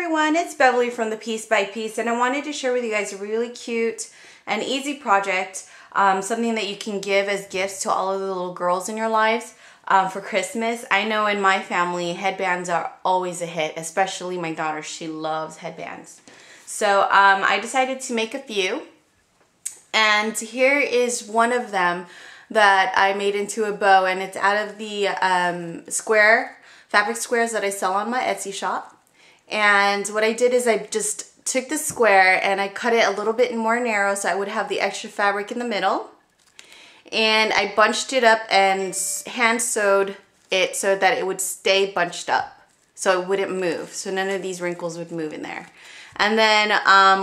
everyone, it's Beverly from the Piece by Piece, and I wanted to share with you guys a really cute and easy project, something that you can give as gifts to all of the little girls in your lives for Christmas. I know in my family, headbands are always a hit, especially my daughter. She loves headbands. So I decided to make a few, and here is one of them that I made into a bow, and it's out of the fabric squares that I sell on my Etsy shop. And what I did is I just took the square and I cut it a little bit more narrow so I would have the extra fabric in the middle. And I bunched it up and hand sewed it so that it would stay bunched up, so it wouldn't move, so none of these wrinkles would move in there. And then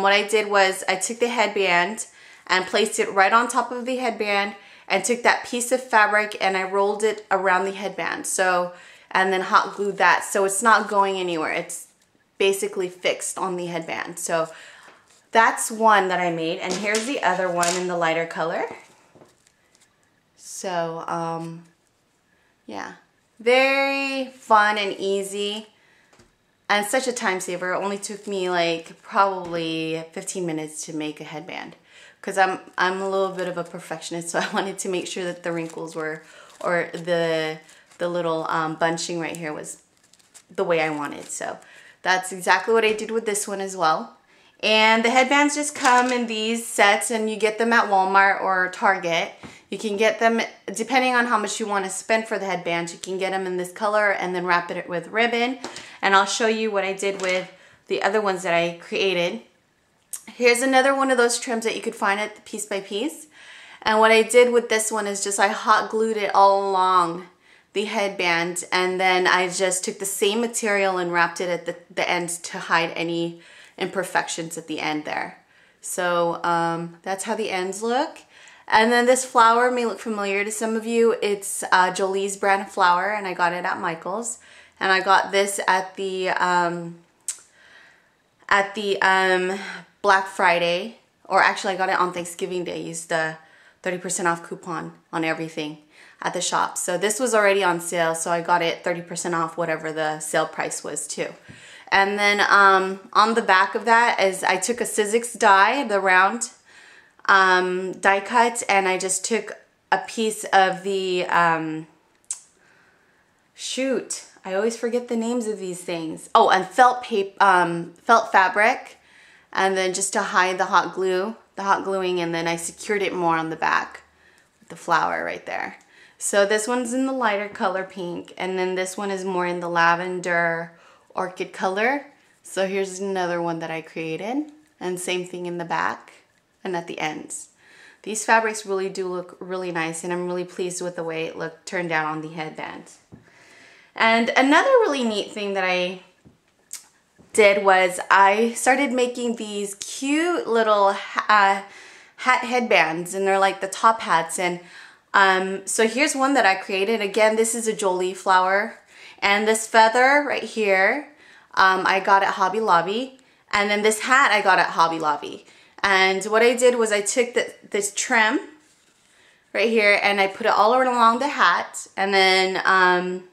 what I did was I took the headband and placed it right on top of the headband and took that piece of fabric and I rolled it around the headband. And then hot glued that so it's not going anywhere. It's basically fixed on the headband. So that's one that I made, and here's the other one in the lighter color. So yeah, very fun and easy and such a time saver. It only took me like probably 15 minutes to make a headband because I'm a little bit of a perfectionist, so I wanted to make sure that the wrinkles were, or the little bunching right here was the way I wanted. So that's exactly what I did with this one as well. And the headbands just come in these sets, and you get them at Walmart or Target. You can get them, depending on how much you want to spend for the headbands, you can get them in this color and then wrap it with ribbon. And I'll show you what I did with the other ones that I created. Here's another one of those trims that you could find at the Piece by Piece. And what I did with this one is just I hot glued it all along the headband, and then I just took the same material and wrapped it at the ends to hide any imperfections at the end there. So that's how the ends look. And then this flower may look familiar to some of you. It's Jolie's brand flower, and I got it at Michael's. And I got this at the Black Friday, or actually I got it on Thanksgiving Day. I used the 30% off coupon on everything at the shop. So this was already on sale, so I got it 30% off whatever the sale price was too. And then on the back of that is I took a Sizzix die, the round die cut, and I just took a piece of the shoot, I always forget the names of these things. Oh, and felt fabric, and then just to hide the hot gluing, and then I secured it more on the back with the flower right there. So this one's in the lighter color pink, and then this one is more in the lavender orchid color. So here's another one that I created, and same thing in the back and at the ends. These fabrics really do look really nice, and I'm really pleased with the way it turned out on the headband. And another really neat thing that I did was I started making these cute little hat headbands, and they're like the top hats. And so here's one that I created. Again, this is a Jolie flower, and this feather right here I got at Hobby Lobby, and then this hat I got at Hobby Lobby. And what I did was I took this trim right here and I put it all along the hat, and then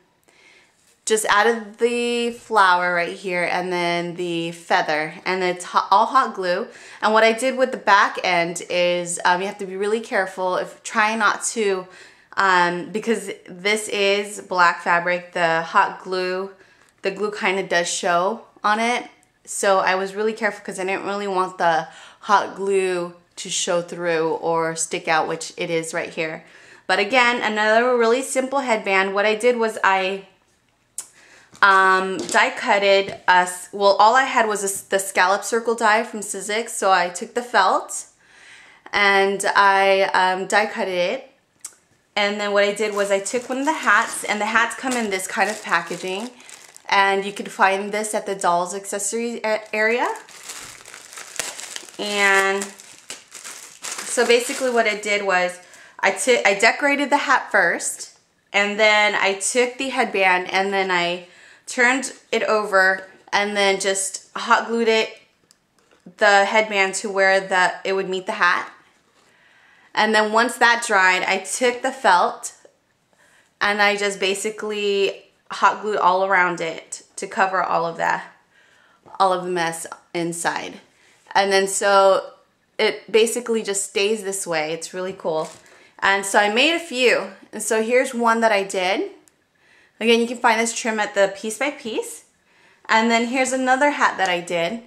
just added the flower right here and then the feather, and it's all hot glue. And what I did with the back end is you have to be really careful, try not to, because this is black fabric, the glue kind of does show on it. So I was really careful because I didn't really want the hot glue to show through or stick out, which it is right here. But again, another really simple headband. What I did was I die cutted well, all I had was the scallop circle die from Sizzix. So I took the felt and I die cutted it. And then what I did was I took one of the hats, and the hats come in this kind of packaging, and you can find this at the dolls accessory area. And so basically what I did was I decorated the hat first, and then I took the headband and then I turned it over and then just hot glued the headband to where it would meet the hat. And then once that dried, I took the felt and I just basically hot glued all around it to cover all of that all of the mess inside. And then so it basically just stays this way. It's really cool. And so I made a few. And so here's one that I did. Again, you can find this trim at the Piece by Piece. And then here's another hat that I did.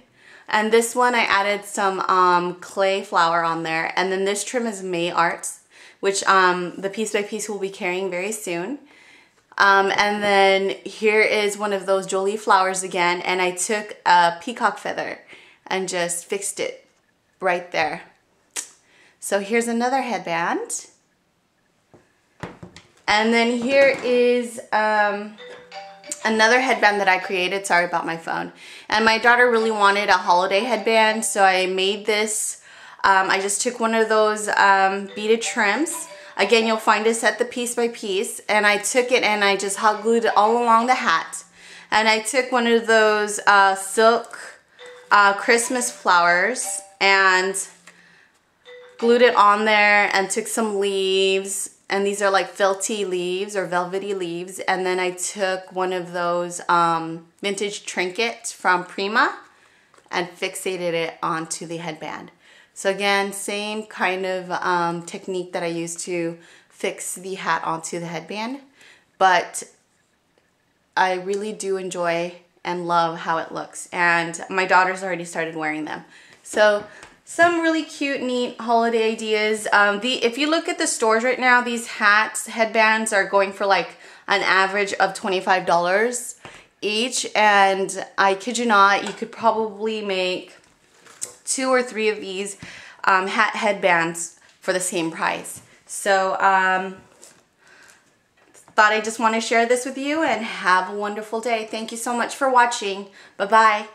And this one I added some clay flower on there. And then this trim is May Arts, which the Piece by Piece will be carrying very soon. And then here is one of those Jolie flowers again. And I took a peacock feather and just fixed it right there. So here's another headband. And then here is another headband that I created. Sorry about my phone. And my daughter really wanted a holiday headband, so I made this. I just took one of those beaded trims. Again, you'll find this at the Piece by Piece. And I took it and I just hot glued it all along the hat. And I took one of those silk Christmas flowers and glued it on there and took some leaves. And these are like felty leaves or velvety leaves. And then I took one of those vintage trinkets from Prima and fixated it onto the headband. So again, same kind of technique that I used to fix the hat onto the headband. But I really do enjoy and love how it looks. And my daughter's already started wearing them. So some really cute, neat holiday ideas. If you look at the stores right now, these hats, headbands are going for like an average of $25 each. And I kid you not, you could probably make 2 or 3 of these headbands for the same price. So thought I just want to share this with you and have a wonderful day. Thank you so much for watching. Bye-bye.